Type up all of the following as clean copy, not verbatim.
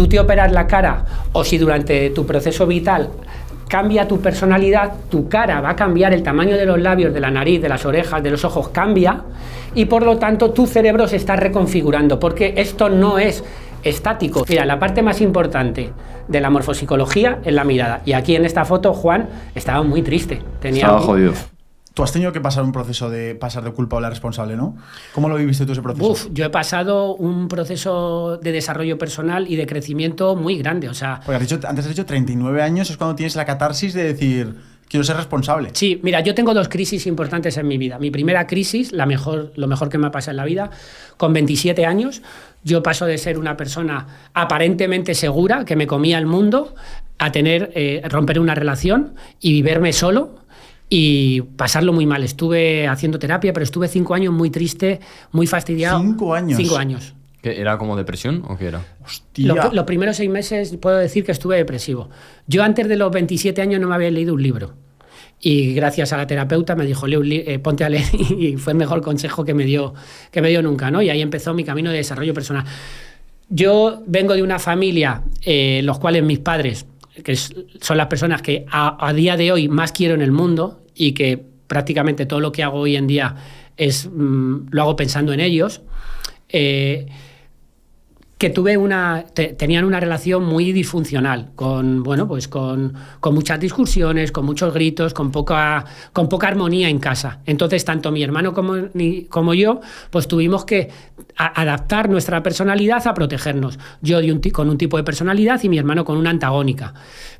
tú te operas la cara o si durante tu proceso vital cambia tu personalidad, tu cara va a cambiar, el tamaño de los labios, de la nariz, de las orejas, de los ojos cambia y por lo tanto tu cerebro se está reconfigurando, porque esto no es estático. Mira, la parte más importante de la morfopsicología es la mirada. Y aquí en esta foto Juan estaba muy triste. Estaba jodido. Tú has tenido que pasar un proceso de pasar de culpable a responsable, ¿no? ¿Cómo lo viviste tú ese proceso? Yo he pasado un proceso de desarrollo personal y de crecimiento muy grande, o sea... Porque antes has dicho 39 años es cuando tienes la catarsis de decir, quiero ser responsable. Sí, mira, yo tengo 2 crisis importantes en mi vida. Mi primera crisis, lo mejor que me ha pasado en la vida, con 27 años, yo paso de ser una persona aparentemente segura, que me comía el mundo, a romper una relación y verme solo, y pasarlo muy mal. Estuve haciendo terapia, pero estuve 5 años muy triste, muy fastidiado. 5 años. 5 años. ¿Qué, era como depresión o qué era? Hostia. Los primeros 6 meses puedo decir que estuve depresivo. Yo antes de los 27 años no me había leído un libro. Y gracias a la terapeuta me dijo, ponte a leer, y fue el mejor consejo que me dio nunca, ¿no? Y ahí empezó mi camino de desarrollo personal. Yo vengo de una familia, los cuales mis padres, que son las personas que a día de hoy más quiero en el mundo y que prácticamente todo lo que hago hoy en día lo hago pensando en ellos, que tenían una relación muy disfuncional, con muchas discusiones, con muchos gritos, con poca armonía en casa. Entonces, tanto mi hermano como yo, pues tuvimos que adaptar nuestra personalidad a protegernos. Yo con un tipo de personalidad y mi hermano con una antagónica.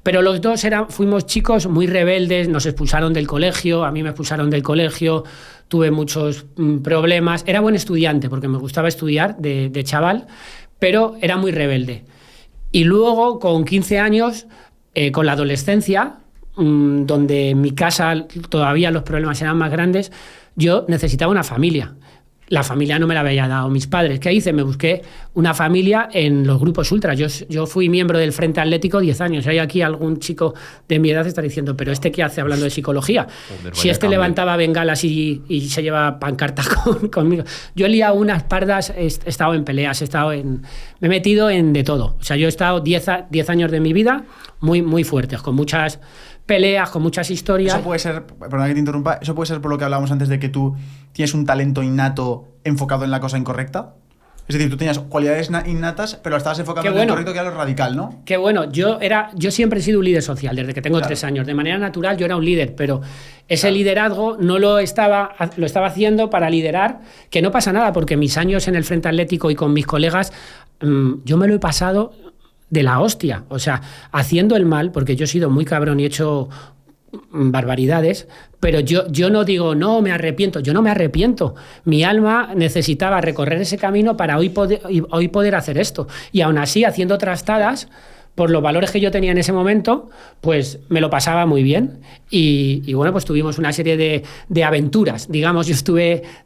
Pero los dos fuimos chicos muy rebeldes, nos expulsaron del colegio, a mí me expulsaron del colegio, tuve muchos problemas. Era buen estudiante porque me gustaba estudiar de chaval, pero era muy rebelde. Y luego, con 15 años, con la adolescencia, donde en mi casa todavía los problemas eran más grandes, yo necesitaba una familia. La familia no me la había dado mis padres. ¿Qué hice? Me busqué una familia en los grupos ultras. Yo fui miembro del Frente Atlético 10 años. Hay aquí algún chico de mi edad que está diciendo, ¿pero este qué hace hablando de psicología? Joder, si este levantaba bengalas y se lleva pancartas conmigo. Yo he liado unas pardas, he estado en peleas, me he metido en de todo. O sea, yo he estado 10 años de mi vida muy, muy fuertes, con muchas peleas, con muchas historias. Eso puede ser, perdona que te interrumpa, eso puede ser por lo que hablábamos antes de que tú tienes un talento innato enfocado en la cosa incorrecta. Es decir, tú tenías cualidades innatas, pero estabas enfocando en lo incorrecto, que era lo radical, ¿no? Qué bueno. Yo siempre he sido un líder social, desde que tengo 3 años. De manera natural yo era un líder, pero ese liderazgo no lo estaba haciendo para liderar, que no pasa nada, porque mis años en el Frente Atlético y con mis colegas, yo me lo he pasado de la hostia, o sea, haciendo el mal, porque yo he sido muy cabrón y he hecho barbaridades, pero yo no digo, no, me arrepiento. Yo no me arrepiento. Mi alma necesitaba recorrer ese camino para hoy poder hacer esto. Y aún así, haciendo trastadas, por los valores que yo tenía en ese momento, pues me lo pasaba muy bien. Y bueno, pues tuvimos una serie de aventuras. Digamos, yo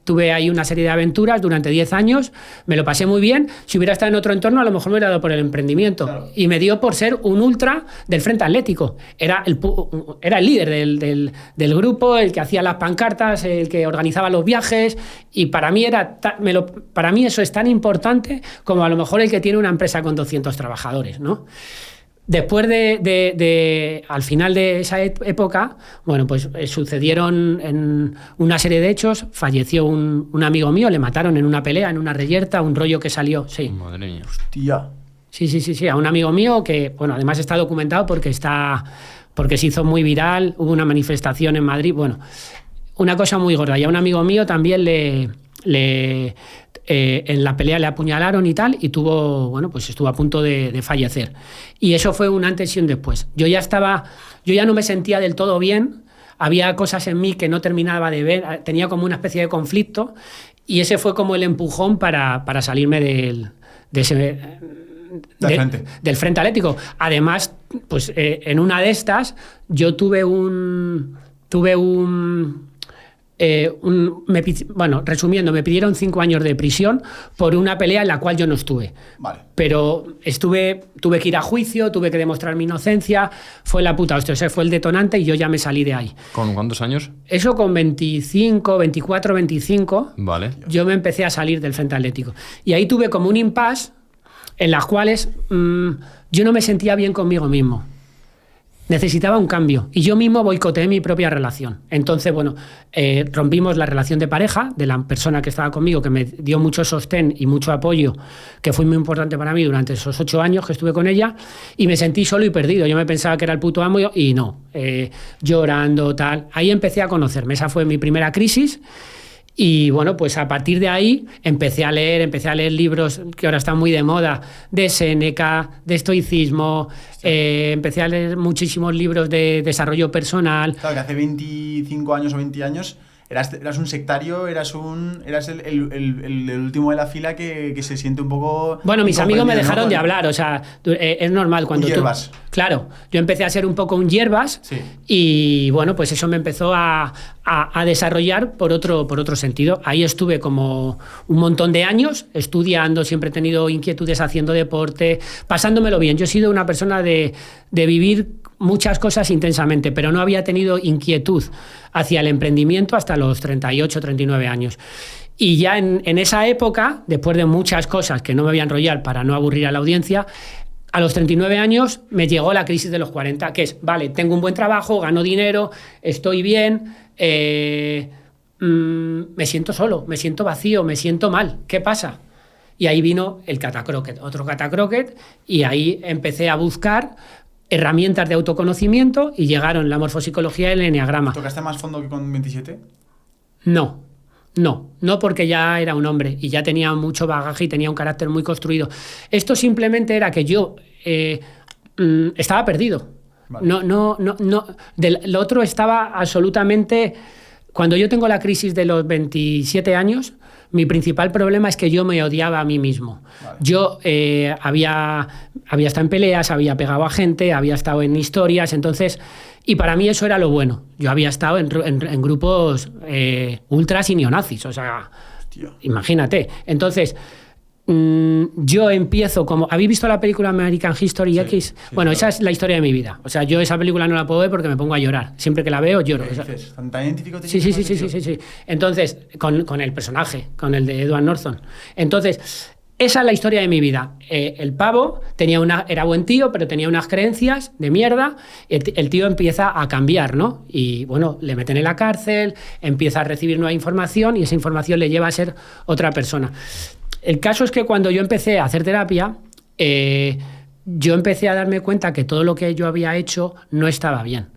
tuve ahí una serie de aventuras durante 10 años, me lo pasé muy bien. Si hubiera estado en otro entorno, a lo mejor me hubiera dado por el emprendimiento. Claro. Y me dio por ser un ultra del Frente Atlético. Era el líder del grupo, el que hacía las pancartas, el que organizaba los viajes. Y para mí eso es tan importante como a lo mejor el que tiene una empresa con 200 trabajadores, ¿no? Después al final de esa época, bueno, pues sucedieron en una serie de hechos. Falleció un amigo mío, le mataron en una pelea, en una reyerta, un rollo que salió. Sí. Madre mía. Hostia. Sí, a un amigo mío que, bueno, además está documentado porque se hizo muy viral. Hubo una manifestación en Madrid, bueno, una cosa muy gorda. Y a un amigo mío también en la pelea le apuñalaron y tal, y estuvo a punto de fallecer. Y eso fue un antes y un después. Yo ya no me sentía del todo bien, había cosas en mí que no terminaba de ver, tenía como una especie de conflicto, y ese fue como el empujón para salirme del Frente Atlético. Además, pues en una de estas, yo resumiendo, me pidieron 5 años de prisión por una pelea en la cual yo no estuve. Vale. Pero tuve que ir a juicio, tuve que demostrar mi inocencia, fue la puta hostia, ese fue el detonante y yo ya me salí de ahí. ¿Con cuántos años? Eso con 24, 25, vale. Yo me empecé a salir del Frente Atlético. Y ahí tuve como un impasse en las cuales yo no me sentía bien conmigo mismo. Necesitaba un cambio y yo mismo boicoteé mi propia relación. Entonces, bueno, rompimos la relación de pareja de la persona que estaba conmigo, que me dio mucho sostén y mucho apoyo, que fue muy importante para mí durante esos 8 años que estuve con ella, y me sentí solo y perdido. Yo me pensaba que era el puto amo y no, llorando, tal. Ahí empecé a conocerme, esa fue mi primera crisis. Y bueno, pues a partir de ahí empecé a leer libros que ahora están muy de moda, de Séneca, de estoicismo, empecé a leer muchísimos libros de desarrollo personal. Claro, que hace 25 años o 20 años eras un sectario, eras el último de la fila que se siente un poco... Bueno, mis amigos me dejaron de hablar, o sea, es normal cuando un hierbas. Claro, yo empecé a ser un poco un hierbas, sí. Y bueno, pues eso me empezó a desarrollar por otro sentido. Ahí estuve como un montón de años estudiando, siempre he tenido inquietudes haciendo deporte, pasándomelo bien. Yo he sido una persona de vivir muchas cosas intensamente, pero no había tenido inquietud hacia el emprendimiento hasta los 38, 39 años. Y ya en esa época, después de muchas cosas que no me voy a enrollar para no aburrir a la audiencia, a los 39 años me llegó la crisis de los 40, que es, vale, tengo un buen trabajo, gano dinero, estoy bien, me siento solo, me siento vacío, me siento mal, ¿qué pasa? Y ahí vino el catacroquet, otro catacroquet, y ahí empecé a buscar herramientas de autoconocimiento y llegaron la morfopsicología y el eneagrama. ¿Tocaste más fondo que con 27? No, porque ya era un hombre y ya tenía mucho bagaje y tenía un carácter muy construido. Esto simplemente era que yo estaba perdido. Vale. No. Lo otro estaba absolutamente... Cuando yo tengo la crisis de los 27 años, mi principal problema es que yo me odiaba a mí mismo. Vale. Yo había estado en peleas, había pegado a gente, había estado en historias, entonces... Y para mí eso era lo bueno. Yo había estado en grupos ultras y neonazis, o sea, hostia. Imagínate. Entonces, yo empiezo como... ¿Habéis visto la película American History sí, X? Sí, bueno, claro. Esa es la historia de mi vida. O sea, yo esa película no la puedo ver porque me pongo a llorar. Siempre que la veo, lloro. ¿Qué dices? ¿Tan identificado? Sí. Entonces, con el personaje, con el de Edward Norton. Entonces... Esa es la historia de mi vida. El pavo era buen tío, pero tenía unas creencias de mierda. El tío empieza a cambiar, ¿no? Y bueno, le meten en la cárcel, empieza a recibir nueva información y esa información le lleva a ser otra persona. El caso es que cuando yo empecé a hacer terapia, yo empecé a darme cuenta que todo lo que yo había hecho no estaba bien.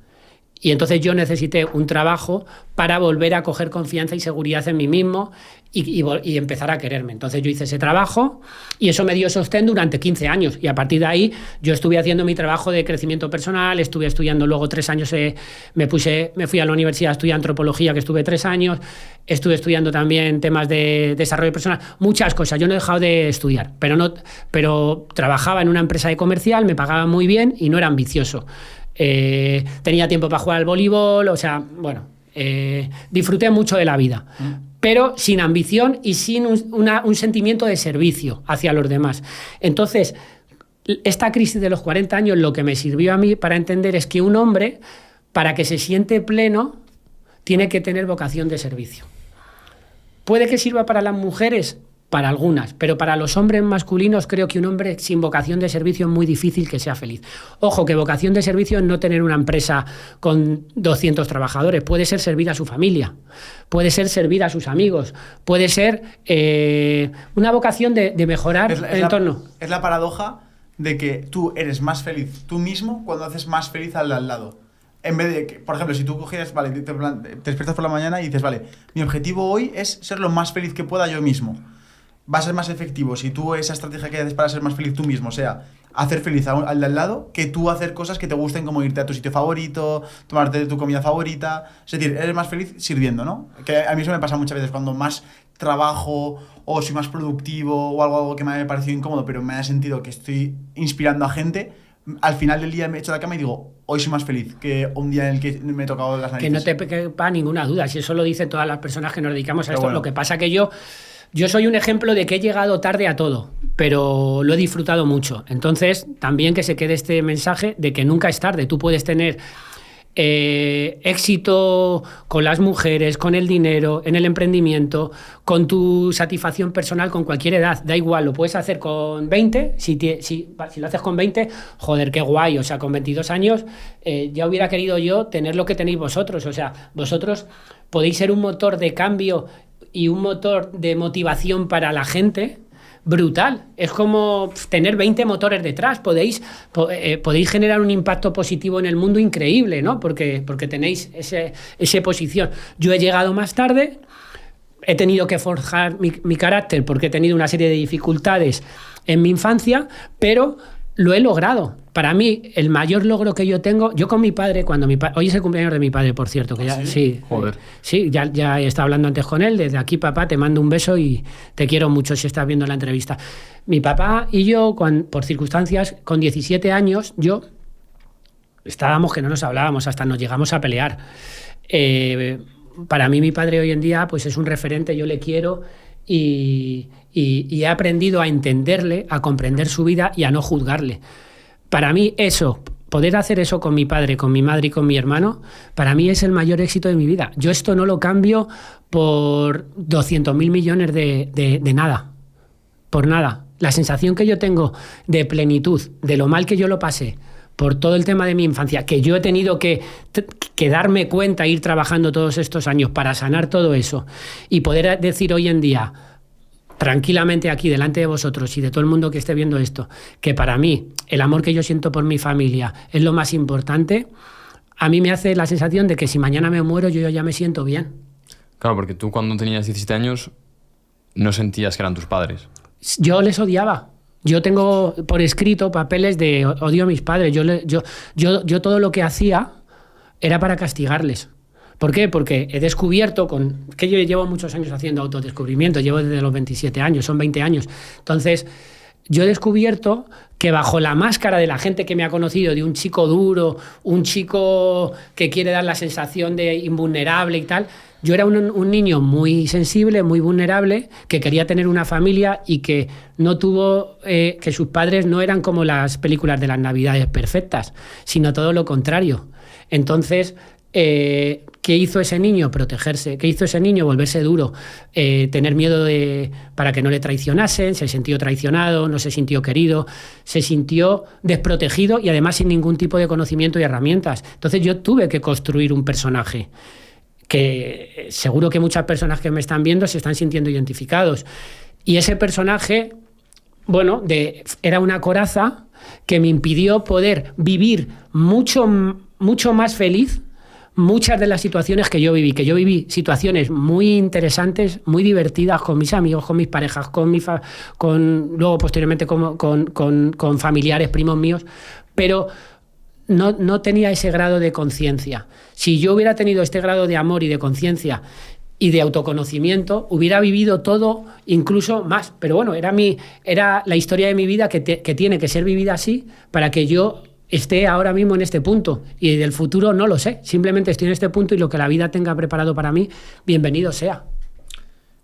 Y entonces yo necesité un trabajo para volver a coger confianza y seguridad en mí mismo y empezar a quererme. Entonces yo hice ese trabajo y eso me dio sostén durante 15 años. Y a partir de ahí yo estuve haciendo mi trabajo de crecimiento personal, estuve estudiando luego 3 años, me fui a la universidad a estudiar antropología, que estuve 3 años, estuve estudiando también temas de desarrollo personal, muchas cosas. Yo no he dejado de estudiar, pero trabajaba en una empresa de comercial, me pagaban muy bien y no era ambicioso. Tenía tiempo para jugar al voleibol, o sea, bueno, disfruté mucho de la vida, pero sin ambición y sin un sentimiento de servicio hacia los demás. Entonces, esta crisis de los 40 años lo que me sirvió a mí para entender es que un hombre, para que se siente pleno, tiene que tener vocación de servicio. ¿Puede que sirva para las mujeres? Para algunas, pero para los hombres masculinos creo que un hombre sin vocación de servicio es muy difícil que sea feliz. Ojo, que vocación de servicio es no tener una empresa con 200 trabajadores, puede ser servir a su familia, puede ser servir a sus amigos, puede ser una vocación de mejorar el entorno. Es la paradoja de que tú eres más feliz tú mismo cuando haces más feliz al lado. En vez de que, por ejemplo, si tú cogieras, vale, te despiertas por la mañana y dices, vale, mi objetivo hoy es ser lo más feliz que pueda yo mismo. Va a ser más efectivo si tú esa estrategia que haces para ser más feliz tú mismo, o sea, hacer feliz al de al lado, que tú hacer cosas que te gusten, como irte a tu sitio favorito, tomarte tu comida favorita. Es decir, eres más feliz sirviendo, ¿no? Que a mí eso me pasa muchas veces, cuando más trabajo o soy más productivo o algo que me ha parecido incómodo, pero me ha sentido que estoy inspirando a gente, al final del día me echo a la cama y digo, hoy soy más feliz que un día en el que me he tocado las narices. Que no te quepa ninguna duda, si eso lo dicen todas las personas que nos dedicamos a esto. Bueno. Lo que pasa que yo soy un ejemplo de que he llegado tarde a todo, pero lo he disfrutado mucho. Entonces, también que se quede este mensaje de que nunca es tarde. Tú puedes tener éxito con las mujeres, con el dinero, en el emprendimiento, con tu satisfacción personal con cualquier edad. Da igual, lo puedes hacer con 20, si lo haces con 20, joder, qué guay. O sea, con 22 años ya hubiera querido yo tener lo que tenéis vosotros. O sea, vosotros podéis ser un motor de cambio y un motor de motivación para la gente brutal. Es como tener 20 motores detrás. Podéis generar un impacto positivo en el mundo increíble, ¿no? Porque tenéis esa posición. Yo he llegado más tarde, he tenido que forjar mi carácter porque he tenido una serie de dificultades en mi infancia, pero lo he logrado. Para mí, el mayor logro que yo tengo, yo con mi padre, hoy es el cumpleaños de mi padre, por cierto, que ya, sí, joder. Sí, ya he estado hablando antes con él. Desde aquí, papá, te mando un beso y te quiero mucho si estás viendo la entrevista. Mi papá y yo, por circunstancias, con 17 años, estábamos que no nos hablábamos, hasta nos llegamos a pelear. Para mí, mi padre hoy en día, pues es un referente, yo le quiero y he aprendido a entenderle, a comprender su vida y a no juzgarle. Para mí poder hacer eso con mi padre, con mi madre y con mi hermano, para mí es el mayor éxito de mi vida. Yo esto no lo cambio por 200.000 millones de nada, por nada. La sensación que yo tengo de plenitud, de lo mal que yo lo pasé, por todo el tema de mi infancia, que yo he tenido que darme cuenta, ir trabajando todos estos años para sanar todo eso y poder decir hoy en día, tranquilamente aquí delante de vosotros y de todo el mundo que esté viendo esto, que para mí el amor que yo siento por mi familia es lo más importante, a mí me hace la sensación de que si mañana me muero yo ya me siento bien. Claro, porque tú cuando tenías 17 años no sentías que eran tus padres. Yo les odiaba. Yo tengo por escrito papeles de odio a mis padres. Yo todo lo que hacía era para castigarles. ¿Por qué? Porque he descubierto, que yo llevo muchos años haciendo autodescubrimiento, llevo desde los 27 años, son 20 años. Entonces, yo he descubierto que bajo la máscara de la gente que me ha conocido, de un chico duro, un chico que quiere dar la sensación de invulnerable y tal, yo era un niño muy sensible, muy vulnerable, que quería tener una familia y que no tuvo, que sus padres no eran como las películas de las Navidades perfectas, sino todo lo contrario. Entonces, ¿qué hizo ese niño? Protegerse. ¿Qué hizo ese niño? Volverse duro. Tener miedo para que no le traicionasen. Se sintió traicionado, no se sintió querido, se sintió desprotegido y además sin ningún tipo de conocimiento y herramientas. Entonces yo tuve que construir un personaje que seguro que muchas personas que me están viendo se están sintiendo identificados. Y ese personaje, bueno, era una coraza que me impidió poder vivir mucho más feliz muchas de las situaciones que yo viví situaciones muy interesantes, muy divertidas con mis amigos, con mis parejas, luego posteriormente con familiares, primos míos, pero no tenía ese grado de conciencia. Si yo hubiera tenido este grado de amor y de conciencia y de autoconocimiento, hubiera vivido todo incluso más. Pero bueno, era la historia de mi vida que tiene que ser vivida así para que yo esté ahora mismo en este punto, y del futuro no lo sé, simplemente estoy en este punto y lo que la vida tenga preparado para mí, bienvenido sea.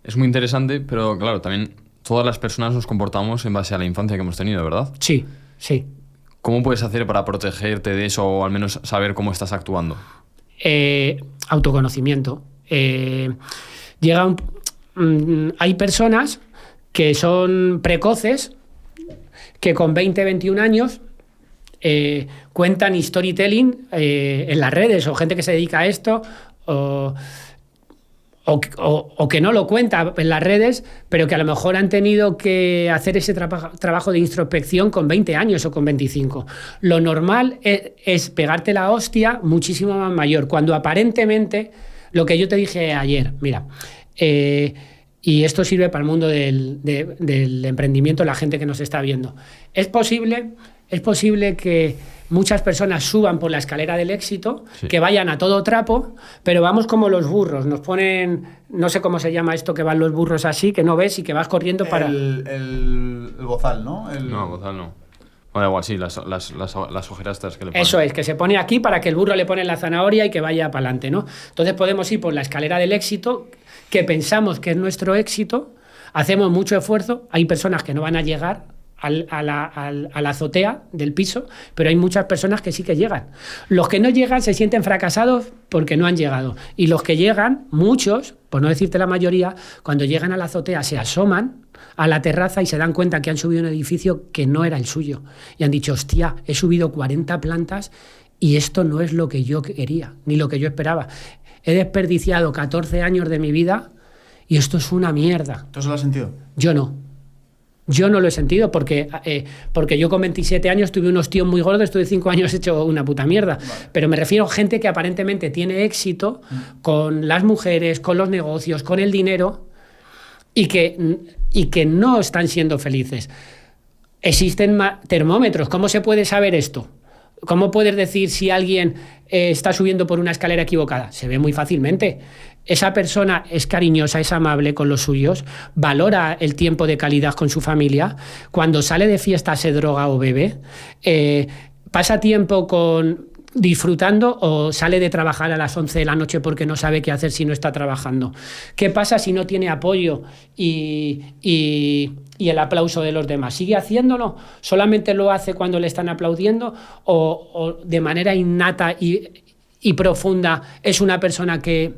Es muy interesante, pero claro, también todas las personas nos comportamos en base a la infancia que hemos tenido, ¿verdad? Sí. ¿Cómo puedes hacer para protegerte de eso o al menos saber cómo estás actuando? Autoconocimiento. Hay personas que son precoces, que con 20, 21 años cuentan storytelling en las redes, o gente que se dedica a esto, o que no lo cuenta en las redes, pero que a lo mejor han tenido que hacer ese trabajo de introspección con 20 años o con 25. Lo normal es pegarte la hostia muchísimo más mayor, cuando aparentemente, lo que yo te dije ayer, mira, y esto sirve para el mundo del emprendimiento, la gente que nos está viendo. Es posible que muchas personas suban por la escalera del éxito, sí, que vayan a todo trapo, pero vamos como los burros. Nos ponen, no sé cómo se llama esto, que van los burros así, que no ves y que vas corriendo para... El bozal, ¿no? No, bozal no. Bueno, igual sí, las ojeras que le ponen. Eso es, que se pone aquí para que el burro le pone la zanahoria y que vaya para adelante, ¿no? Entonces podemos ir por la escalera del éxito, que pensamos que es nuestro éxito, hacemos mucho esfuerzo, hay personas que no van a llegar a la azotea del piso, pero hay muchas personas que sí que llegan. Los que no llegan se sienten fracasados porque no han llegado. Y los que llegan, muchos, por no decirte la mayoría, cuando llegan a la azotea se asoman a la terraza y se dan cuenta que han subido un edificio que no era el suyo. Y han dicho, hostia, he subido 40 plantas y esto no es lo que yo quería, ni lo que yo esperaba. He desperdiciado 14 años de mi vida y esto es una mierda. ¿Tú eso lo has sentido? Yo no. Yo no lo he sentido porque yo con 27 años tuve un ostión muy gordo, estuve 5 años hecho una puta mierda. Vale. Pero me refiero a gente que aparentemente tiene éxito con las mujeres, con los negocios, con el dinero y que no están siendo felices. Existen termómetros. ¿Cómo se puede saber esto? ¿Cómo puedes decir si alguien está subiendo por una escalera equivocada? Se ve muy fácilmente. Esa persona es cariñosa, es amable con los suyos, valora el tiempo de calidad con su familia, cuando sale de fiesta se droga o bebe, pasa tiempo disfrutando o sale de trabajar a las 11 de la noche porque no sabe qué hacer si no está trabajando. ¿Qué pasa si no tiene apoyo y el aplauso de los demás? ¿Sigue haciéndolo? ¿Solamente lo hace cuando le están aplaudiendo? ¿O de manera innata y profunda es una persona que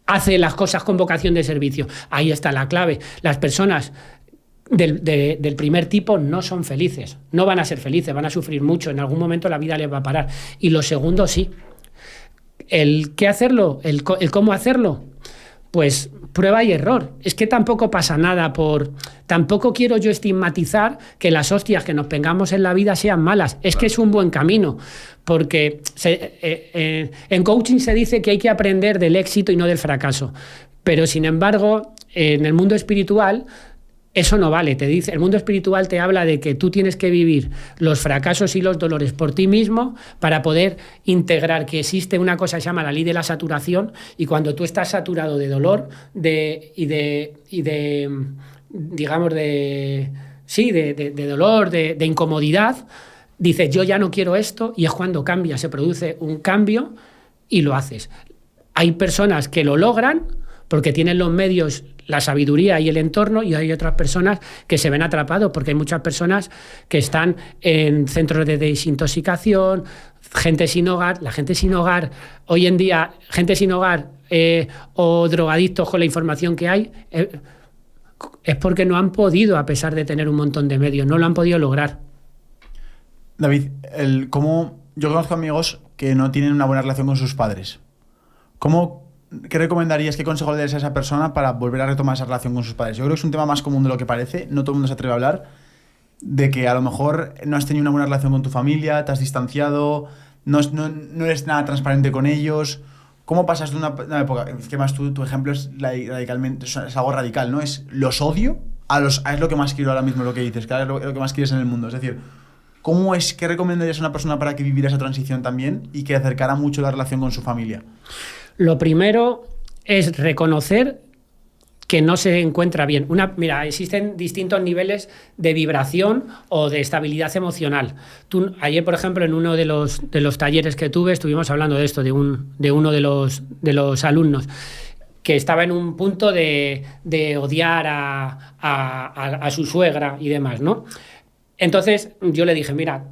hace las cosas con vocación de servicio? Ahí está la clave. Las personas del primer tipo no son felices, no van a ser felices, van a sufrir mucho, en algún momento la vida les va a parar. Y los segundos sí. ¿El qué hacerlo? ¿El cómo hacerlo? Pues prueba y error. Es que tampoco pasa nada Tampoco quiero yo estigmatizar que las hostias que nos pegamos en la vida sean malas. Es que es un buen camino. Porque en coaching se dice que hay que aprender del éxito y no del fracaso. Pero, sin embargo, en el mundo espiritual eso no vale. El mundo espiritual te habla de que tú tienes que vivir los fracasos y los dolores por ti mismo para poder integrar que existe una cosa que se llama la ley de la saturación, y cuando tú estás saturado de dolor de dolor, de incomodidad, dices yo ya no quiero esto, y es cuando cambia, se produce un cambio y lo haces. Hay personas que lo logran porque tienen los medios, la sabiduría y el entorno, y hay otras personas que se ven atrapados, porque hay muchas personas que están en centros de desintoxicación, gente sin hogar. La gente sin hogar, hoy en día, gente sin hogar o drogadictos con la información que hay, es porque no han podido, a pesar de tener un montón de medios, no lo han podido lograr. David, yo conozco amigos que no tienen una buena relación con sus padres. ¿Qué recomendarías, qué consejo le darías a esa persona para volver a retomar esa relación con sus padres? Yo creo que es un tema más común de lo que parece, no todo el mundo se atreve a hablar, de que a lo mejor no has tenido una buena relación con tu familia, te has distanciado, no eres nada transparente con ellos. ¿Cómo pasas de una época? Es que más tu ejemplo es radicalmente, es algo radical, ¿no? Es los odio es lo que más quiero ahora mismo, lo que dices, que es lo que más quieres en el mundo. Es decir, ¿qué recomendarías a una persona para que viviera esa transición también y que acercara mucho la relación con su familia? Lo primero es reconocer que no se encuentra bien. Mira, existen distintos niveles de vibración o de estabilidad emocional. Ayer, por ejemplo, en uno de los talleres que tuve, estuvimos hablando de esto, de uno de los alumnos, que estaba en un punto de odiar a su suegra y demás, ¿no? Entonces yo le dije, mira,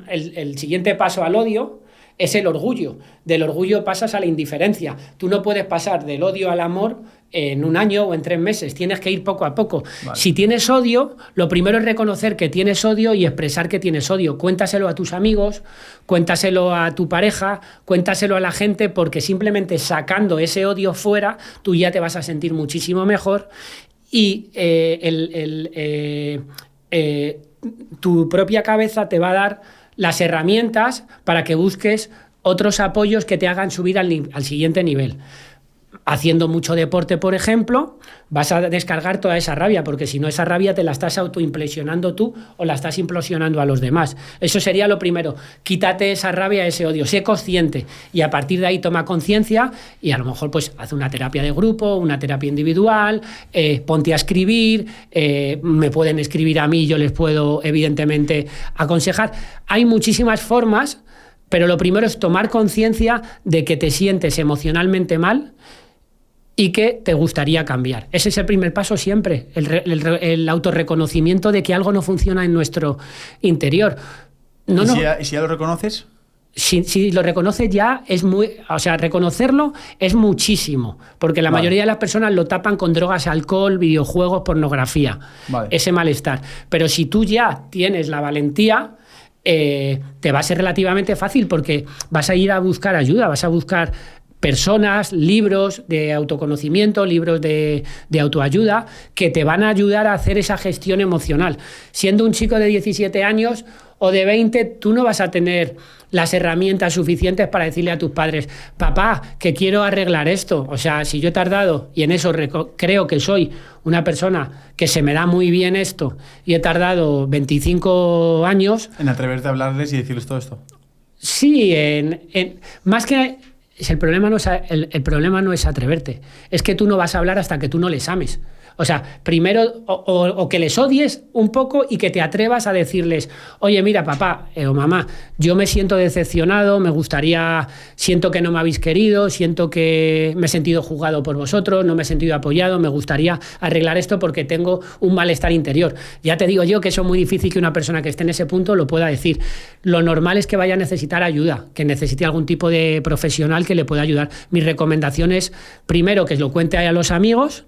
el siguiente paso al odio es el orgullo. Del orgullo pasas a la indiferencia. Tú no puedes pasar del odio al amor en un año o en 3 meses. Tienes que ir poco a poco. Vale. Si tienes odio, lo primero es reconocer que tienes odio y expresar que tienes odio. Cuéntaselo a tus amigos, cuéntaselo a tu pareja, cuéntaselo a la gente, porque simplemente sacando ese odio fuera, tú ya te vas a sentir muchísimo mejor y tu propia cabeza te va a dar las herramientas para que busques otros apoyos que te hagan subir al siguiente nivel. Haciendo mucho deporte, por ejemplo, vas a descargar toda esa rabia, porque si no, esa rabia te la estás autoimplosionando tú o la estás implosionando a los demás. Eso sería lo primero. Quítate esa rabia, ese odio, sé consciente, y a partir de ahí toma conciencia y a lo mejor pues haz una terapia de grupo, una terapia individual, ponte a escribir, me pueden escribir a mí, yo les puedo evidentemente aconsejar. Hay muchísimas formas, pero lo primero es tomar conciencia de que te sientes emocionalmente mal y que te gustaría cambiar. Ese es el primer paso siempre, el autorreconocimiento de que algo no funciona en nuestro interior. ¿Y si ya lo reconoces? Si lo reconoces ya es muy... O sea, reconocerlo es muchísimo, porque la mayoría de las personas lo tapan con drogas, alcohol, videojuegos, pornografía, ese malestar. Pero si tú ya tienes la valentía, te va a ser relativamente fácil, porque vas a ir a buscar ayuda, vas a buscar personas, libros de autoconocimiento, libros de autoayuda, que te van a ayudar a hacer esa gestión emocional. Siendo un chico de 17 años o de 20, tú no vas a tener las herramientas suficientes para decirle a tus padres: papá, que quiero arreglar esto. O sea, si yo he tardado, y en eso creo que soy una persona que se me da muy bien esto, y he tardado 25 años... En atreverte a hablarles y decirles todo esto. Sí, más que... El problema no es atreverte, es que tú no vas a hablar hasta que tú no les ames. O sea, primero o que les odies un poco y que te atrevas a decirles: oye, mira, papá o mamá, yo me siento decepcionado, siento que no me habéis querido, siento que me he sentido juzgado por vosotros, no me he sentido apoyado, me gustaría arreglar esto porque tengo un malestar interior. Ya te digo yo que eso es muy difícil que una persona que esté en ese punto lo pueda decir. Lo normal es que vaya a necesitar ayuda, que necesite algún tipo de profesional que le pueda ayudar. Mi recomendación es, primero, que lo cuente a los amigos,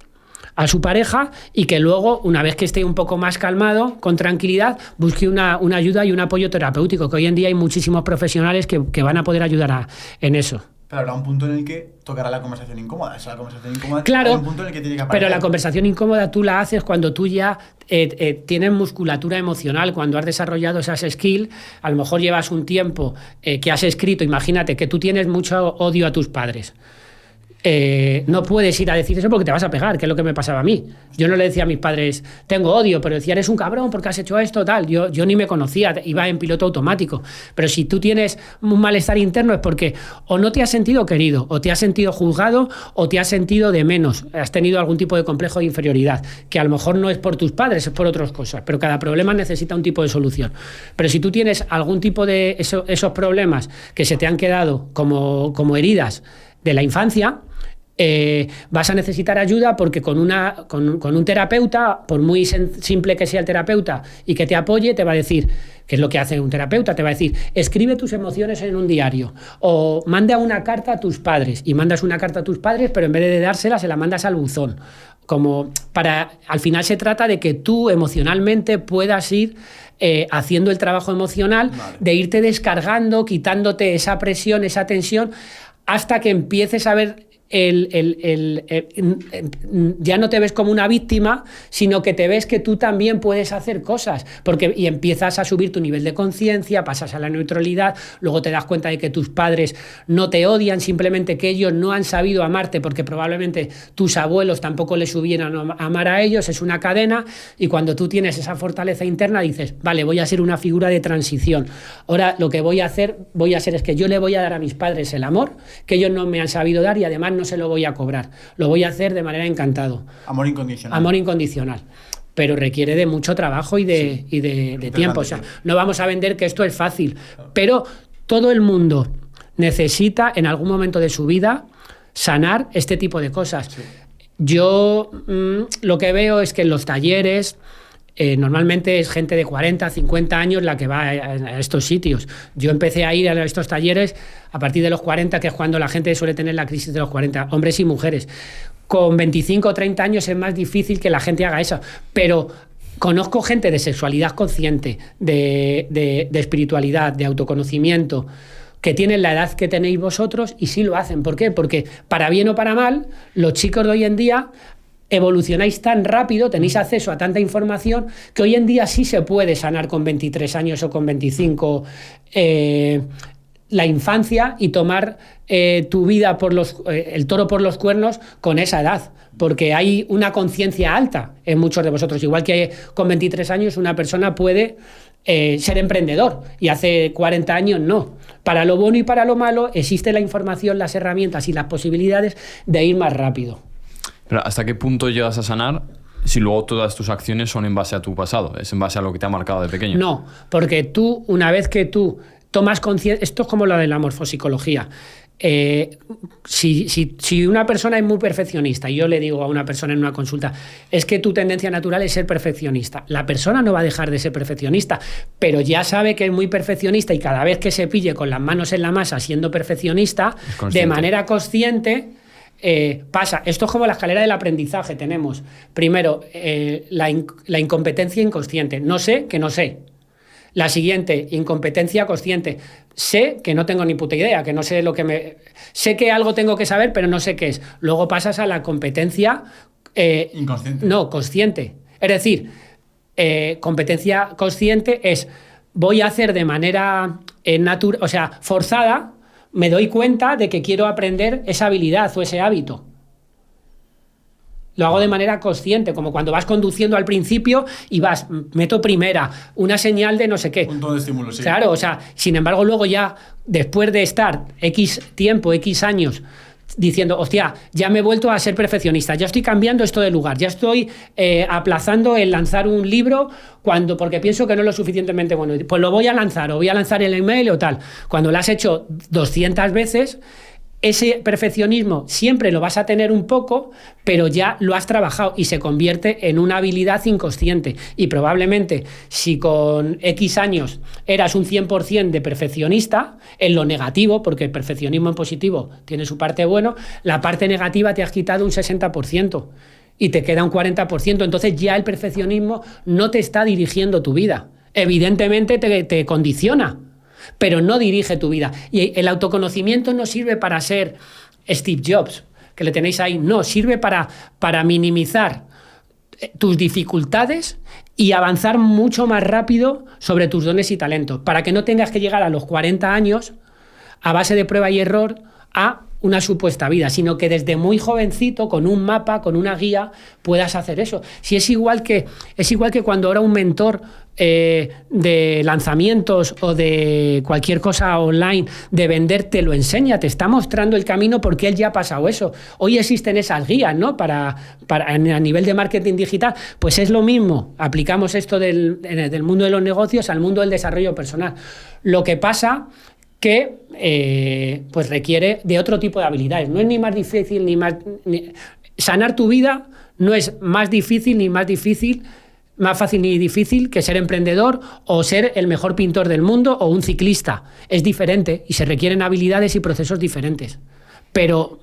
a su pareja, y que luego, una vez que esté un poco más calmado, con tranquilidad, busque una ayuda y un apoyo terapéutico, que hoy en día hay muchísimos profesionales que van a poder ayudar en eso. Pero habrá un punto en el que tocará la conversación incómoda. La conversación incómoda, claro, hay un punto en el que tiene que aparecer. Pero la conversación incómoda tú la haces cuando tú ya tienes musculatura emocional, cuando has desarrollado esas skills. A lo mejor llevas un tiempo que has escrito. Imagínate que tú tienes mucho odio a tus padres. No puedes ir a decir eso porque te vas a pegar, que es lo que me pasaba a mí. Yo no le decía a mis padres: tengo odio, pero decía: eres un cabrón porque has hecho esto, tal. Yo ni me conocía, iba en piloto automático. Pero si tú tienes un malestar interno es porque o no te has sentido querido, o te has sentido juzgado, o te has sentido de menos. Has tenido algún tipo de complejo de inferioridad, que a lo mejor no es por tus padres, es por otras cosas. Pero cada problema necesita un tipo de solución. Pero si tú tienes algún tipo de esos problemas que se te han quedado como heridas de la infancia, vas a necesitar ayuda, porque con un terapeuta, por muy simple que sea el terapeuta y que te apoye, te va a decir, ¿qué es lo que hace un terapeuta? Te va a decir: escribe tus emociones en un diario, o manda una carta a tus padres, y mandas una carta a tus padres, pero en vez de dársela, se la mandas al buzón. Al final se trata de que tú emocionalmente puedas ir haciendo el trabajo emocional, de irte descargando, quitándote esa presión, esa tensión, hasta que empieces a ver ya no te ves como una víctima, sino que te ves que tú también puedes hacer cosas, y empiezas a subir tu nivel de conciencia, pasas a la neutralidad, luego te das cuenta de que tus padres no te odian, simplemente que ellos no han sabido amarte porque probablemente tus abuelos tampoco les hubieran amar a ellos. Es una cadena, y cuando tú tienes esa fortaleza interna dices: vale, voy a ser una figura de transición. Ahora lo que voy a hacer es que yo le voy a dar a mis padres el amor que ellos no me han sabido dar, y además no se lo voy a cobrar, lo voy a hacer de manera encantado. Amor incondicional. Amor incondicional. Pero requiere de mucho trabajo y de tiempo. O sea, no vamos a vender que esto es fácil, pero todo el mundo necesita en algún momento de su vida sanar este tipo de cosas. Sí. Yo lo que veo es que en los talleres normalmente es gente de 40, 50 años la que va a estos sitios. Yo empecé a ir a estos talleres a partir de los 40, que es cuando la gente suele tener la crisis de los 40, hombres y mujeres. Con 25 o 30 años es más difícil que la gente haga eso, pero conozco gente de sexualidad consciente, de espiritualidad, de autoconocimiento, que tienen la edad que tenéis vosotros y sí lo hacen. ¿Por qué? Porque para bien o para mal, los chicos de hoy en día evolucionáis tan rápido, tenéis acceso a tanta información, que hoy en día sí se puede sanar con 23 años o con 25 la infancia, y tomar tu vida el toro por los cuernos con esa edad, porque hay una conciencia alta en muchos de vosotros. Igual que con 23 años una persona puede ser emprendedor, y hace 40 años no. Para lo bueno y para lo malo existe la información, las herramientas y las posibilidades de ir más rápido. Pero ¿hasta qué punto llegas a sanar si luego todas tus acciones son en base a tu pasado? ¿Es en base a lo que te ha marcado de pequeño? No, porque tú, una vez que tú tomas conciencia, esto es como lo de la morfopsicología. Si una persona es muy perfeccionista y yo le digo a una persona en una consulta, es que tu tendencia natural es ser perfeccionista, la persona no va a dejar de ser perfeccionista, pero ya sabe que es muy perfeccionista y cada vez que se pille con las manos en la masa siendo perfeccionista, de manera consciente, pasa. Esto es como la escalera del aprendizaje. Tenemos primero la incompetencia inconsciente. No sé que no sé. La siguiente, incompetencia consciente. Sé que no tengo ni puta idea, que no sé lo que me... Sé que algo tengo que saber, pero no sé qué es. Luego pasas a la competencia... inconsciente. No, consciente. Es decir, competencia consciente es voy a hacer de manera natural, o sea, forzada, me doy cuenta de que quiero aprender esa habilidad o ese hábito. Lo hago de manera consciente, como cuando vas conduciendo al principio y vas, meto primera, una señal de no sé qué. Un montón de estímulos, sí. Claro, o sea, sin embargo, luego ya, después de estar X tiempo, X años, diciendo, hostia, ya me he vuelto a ser perfeccionista, ya estoy cambiando esto de lugar, ya estoy aplazando el lanzar un libro porque pienso que no es lo suficientemente bueno. Pues lo voy a lanzar, o voy a lanzar el email o tal. Cuando lo has hecho 200 veces... ese perfeccionismo siempre lo vas a tener un poco, pero ya lo has trabajado y se convierte en una habilidad inconsciente. Y probablemente, si con X años eras un 100% de perfeccionista, en lo negativo, porque el perfeccionismo en positivo tiene su parte buena, la parte negativa te has quitado un 60% y te queda un 40%. Entonces ya el perfeccionismo no te está dirigiendo tu vida. Evidentemente te condiciona, pero no dirige tu vida. Y el autoconocimiento no sirve para ser Steve Jobs, que le tenéis ahí. No, sirve para minimizar tus dificultades y avanzar mucho más rápido sobre tus dones y talentos, para que no tengas que llegar a los 40 años a base de prueba y error a una supuesta vida, sino que desde muy jovencito, con un mapa, con una guía, puedas hacer eso. Si es igual que cuando ahora un mentor de lanzamientos o de cualquier cosa online de vender te lo enseña, te está mostrando el camino porque él ya ha pasado eso. Hoy existen esas guías, ¿no? Para a nivel de marketing digital, pues es lo mismo. Aplicamos esto del mundo de los negocios al mundo del desarrollo personal. Lo que pasa que pues requiere de otro tipo de habilidades. No es ni más difícil sanar tu vida no es más difícil ni más difícil, más fácil ni difícil que ser emprendedor o ser el mejor pintor del mundo o un ciclista. Es diferente y se requieren habilidades y procesos diferentes. Pero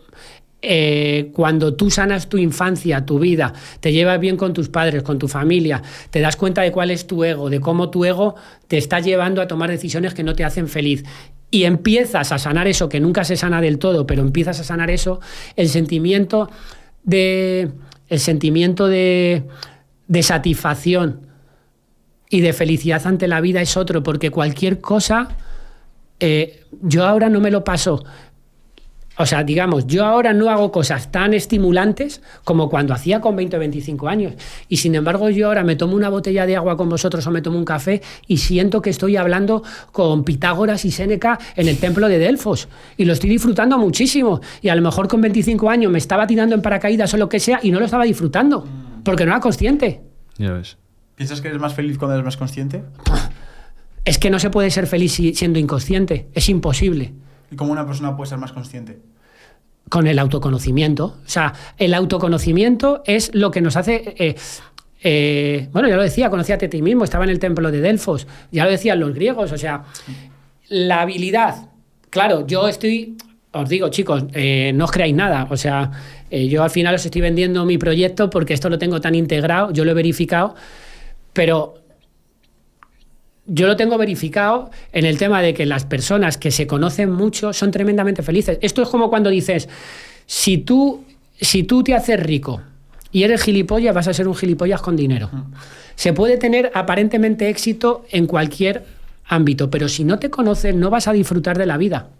cuando tú sanas tu infancia, tu vida, te llevas bien con tus padres, con tu familia, te das cuenta de cuál es tu ego, de cómo tu ego te está llevando a tomar decisiones que no te hacen feliz, y empiezas a sanar eso, que nunca se sana del todo, pero empiezas a sanar eso, el sentimiento de satisfacción y de felicidad ante la vida es otro, porque cualquier cosa, yo ahora no me lo paso. O sea, digamos, yo ahora no hago cosas tan estimulantes como cuando hacía con 20 o 25 años. Y sin embargo, yo ahora me tomo una botella de agua con vosotros o me tomo un café y siento que estoy hablando con Pitágoras y Séneca en el templo de Delfos. Y lo estoy disfrutando muchísimo. Y a lo mejor con 25 años me estaba tirando en paracaídas o lo que sea y no lo estaba disfrutando, porque no era consciente. Ya ves. ¿Piensas que eres más feliz cuando eres más consciente? Es que no se puede ser feliz siendo inconsciente. Es imposible. ¿Y cómo una persona puede ser más consciente? Con el autoconocimiento. O sea, el autoconocimiento es lo que nos hace... bueno, ya lo decía, conocíate a ti mismo, estaba en el templo de Delfos, ya lo decían los griegos, o sea, la habilidad. Claro, os digo, chicos, no os creáis nada, o sea, yo al final os estoy vendiendo mi proyecto porque esto lo tengo tan integrado, yo lo he verificado, pero... Yo lo tengo verificado en el tema de que las personas que se conocen mucho son tremendamente felices. Esto es como cuando dices, si tú te haces rico y eres gilipollas, vas a ser un gilipollas con dinero. Se puede tener aparentemente éxito en cualquier ámbito, pero si no te conoces no vas a disfrutar de la vida.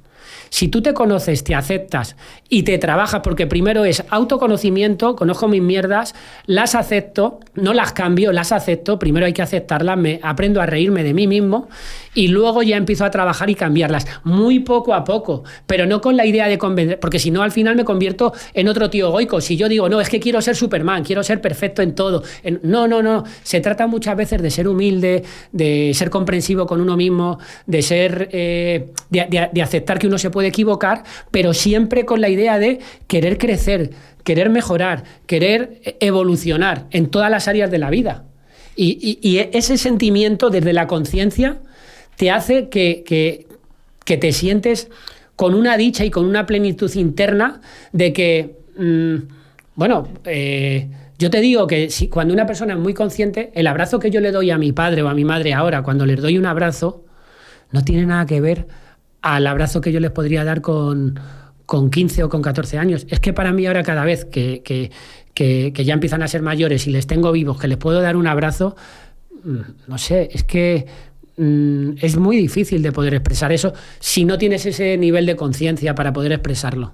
Si tú te conoces, te aceptas y te trabajas, porque primero es autoconocimiento, conozco mis mierdas, las acepto, no las cambio, las acepto, primero hay que aceptarlas, aprendo a reírme de mí mismo y luego ya empiezo a trabajar y cambiarlas, muy poco a poco, pero no con la idea de convencer, porque si no al final me convierto en otro tío egoico. Si yo digo, no, es que quiero ser Superman, quiero ser perfecto en todo. No. Se trata muchas veces de ser humilde, de ser comprensivo con uno mismo, de ser, de aceptar que uno se puede equivocar, pero siempre con la idea de querer crecer, querer mejorar, querer evolucionar en todas las áreas de la vida. Y ese sentimiento desde la conciencia te hace que te sientes con una dicha y con una plenitud interna de que, yo te digo que cuando una persona es muy consciente, el abrazo que yo le doy a mi padre o a mi madre ahora, cuando les doy un abrazo, no tiene nada que ver al abrazo que yo les podría dar con 15 o con 14 años. Es que para mí ahora cada vez que ya empiezan a ser mayores y les tengo vivos, que les puedo dar un abrazo, no sé, es que es muy difícil de poder expresar eso si no tienes ese nivel de conciencia para poder expresarlo.